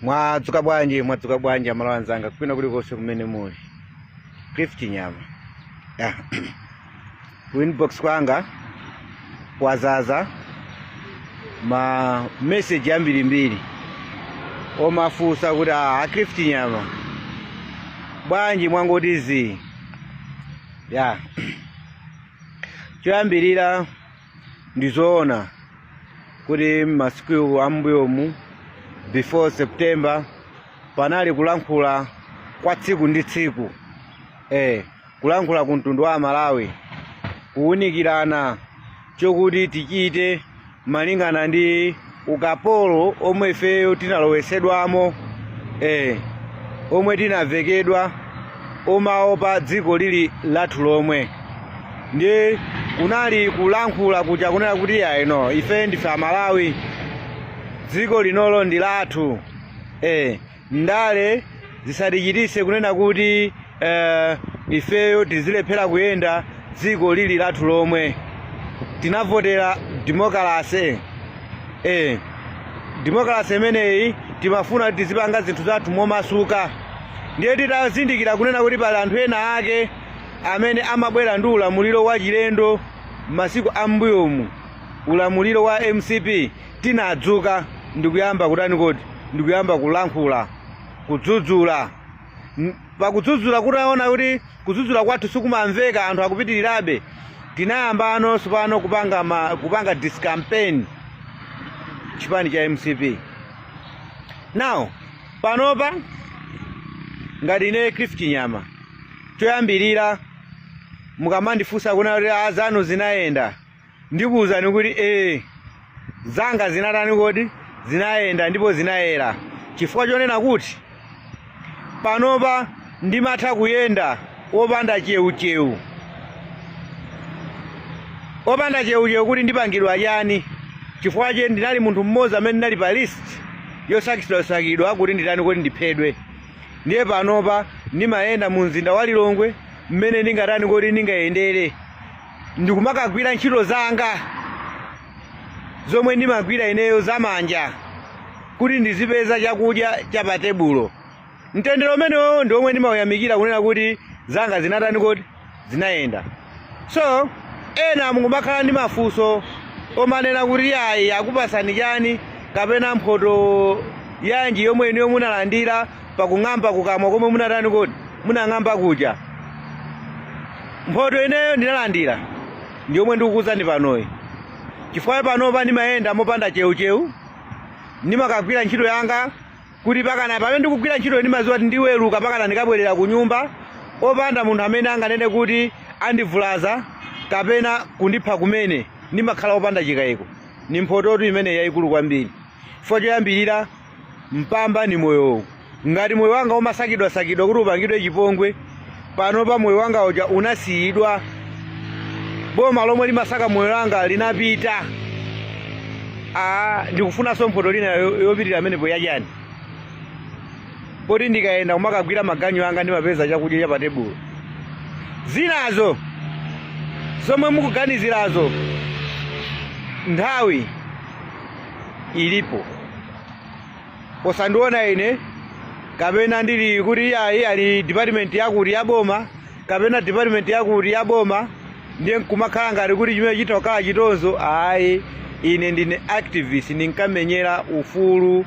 Mwadzuka bwanji amalo anzanga kwina kulikonse kumene muli. Cliff Chinyama. Inbox kwanga wazaza ma message ambirimbiri omafusa kuti Cliff Chinyama bwanji mwangotizi choyambirira ndizoona kuti masiku ambuyomu before September panali kulankhula kwa tsiku ndi tsiku kulankhula ku mtundu wa Malawi kuunikirana chokuti tichite malingana ndi ukapolo omwe ifeyo tinalowesedwamo omwe tinavekedwa omaopa dziko lili lathu lomwe. Ndi kunali kulankhula kuja kunena kuti ife ndife Amalawi, dziko linolo ndi lathu. Ndale zisatichitise kunena kuti ifeyo tizilephera kuyenda dziko lili lathu lomwe. Tinavotera demokrasi. Demokrasi imeneyi timafuna tizipanga zinthu zathu momasuka. Ndiye titazindikira kunena kuti pali anthu ena ake amene amabwera ndi ulamuliro wa chilendo masiku ambuyomu, ulamuliro wa MCP, tinadzuka ndikuyamba kutani kodi, ndikuyamba kulankhula kudzudzula. Pakudzudzula kutaona kuti kudzudzula kwathu sikumamveka, anthu akupitirirabe, tinayamba anonso pano kupanga discampaign chipani cha MCP. Now panopa ngati ine Cliff Chinyama, choyambirira mukamandifunsa kuna kuti azanu zinayenda, ndikuwuzani kuti zanga zinatani kodi, zinayenda ndipo zinayera. Chifukwa chonena kuti panopa ndimatha kuyenda opanda cheucheu. Opanda cheucheu kuti ndipangidwa chani? Chifukwa che ndinali munthu mmodzi amene ndinali pa list yosakidwa kuti nditani kuti ndiphedwe. Ndiye panopa ndimayenda mu mzinda wa Lilongwe mmene ndingatani kuti ndingayendere. Ndikumakagwira ntchito zanga zomwe ndimagwira ineyo zamanja kuti ndizipeza chakudya cha pa tebulo. Mtendero umenewo ndi omwe ndimayamikira kunena kuti zanga zinatani kuti zinayenda. So ena mukumakhala ndi mafunso omanena kuti akupasani chani kapena mphoto yanji yomwe iniyo munalandira pakung'amba kukamwa komwe munatani kuti munang'amba kuja. Mphoto ineyo ndinalandira ndi omwe ndikukuwuzani panoyi. Chifukwa panopa ndimayenda mopanda cheucheu, ndimakagwira ntchito yanga kuti pakana pamene ndikugwira ntchito ndimadziwa kuti ndiweruka pakana ndikabwerera ku nyumba opanda munthu amene anganene kuti andivulaza kapena kundipha kumene, ndimakhala opanda chikayiko. Ni mphototu imene yayikulu kwambiri. Chifukwa choyambirira mpamba ni moyo. Ngati moyo wanga umasakidwa kuti upangidwe chipongwe, panopa moyo wanga uja unasiyidwa. Boma lomwe limasaka moyo wanga linapita. Ndikufunanso mphoto lina yopitirira amenepo yachani. Poti ndikayenda kumakagwira maganyu anga ndimapeza chakudya cha pa tebulo. Zinazo zomwe mukuganizirazo nthawi ilipo. Posandiona ine kapena ndili kuti ali department yakuti ya boma kapena department yakuti ya boma, ndiye nkumakhala ngati kuti chimene chitokhala chitonzo. Ine ndine activist, ndinkamenyera ufulu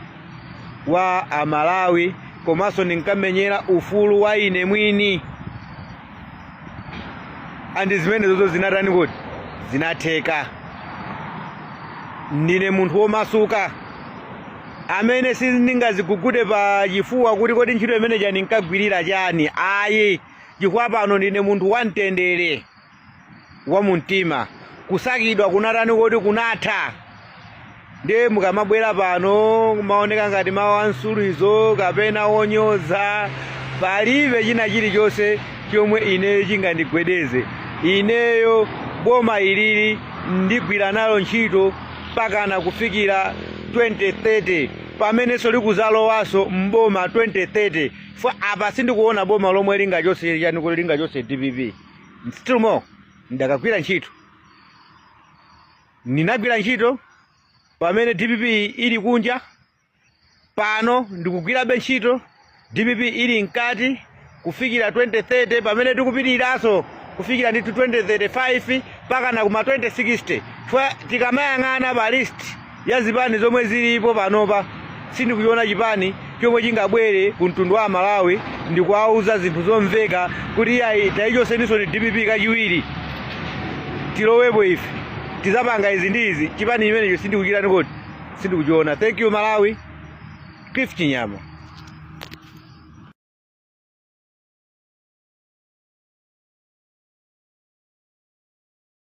wa Amalawi komanso ndinkamenyera ufulu wa ine mwini. Andi zimene zozo zinatani kuti zinatheka. Ndine munthu womasuka amene sindingazigugude pa chifuwa kuti kodi ntchito imene chani nkagwirira chani. Chifukwa pano ndine munthu wamtendere wa mumtima. Kusakidwa kunatani kuti kunatha. Ndiye mukamabwera pano maoneka ngati mawu ansuluizo kapena onyoza, palibe china chilichonse chomwe ine chingandigwedeze. Ineyo boma ilili ndigwira nalo ntchito pakana kufikira 2030, pamenenso likuzalowaso mboma 2030. Apa sindikuona boma lomwe lingachose chani kuti lingachose DPP. Still more ndakagwira ntchito. Ninagwira ntchito pamene DPP ili kunja, pano ndikugwira ntchito DPP ili mkati kufikira 2030 pamene tikupitiraso kufikira ndithu 2035 paka na kuma 2060. Tikamayang'ana pa list ya zipani zomwe zilipo panopa sindikuchiona chipani chomwe chingabwere ku mtundu wa Malawi ndikuwauza zinthu zomveka kuti ayi tayichonseninso ni DPP kachiwiri tilowepo ife tizapanga izi ndi izi. Chipani imenecho sindikuchirani kodi sindikuchiona. Thank you Malawi. Cliff Chinyama.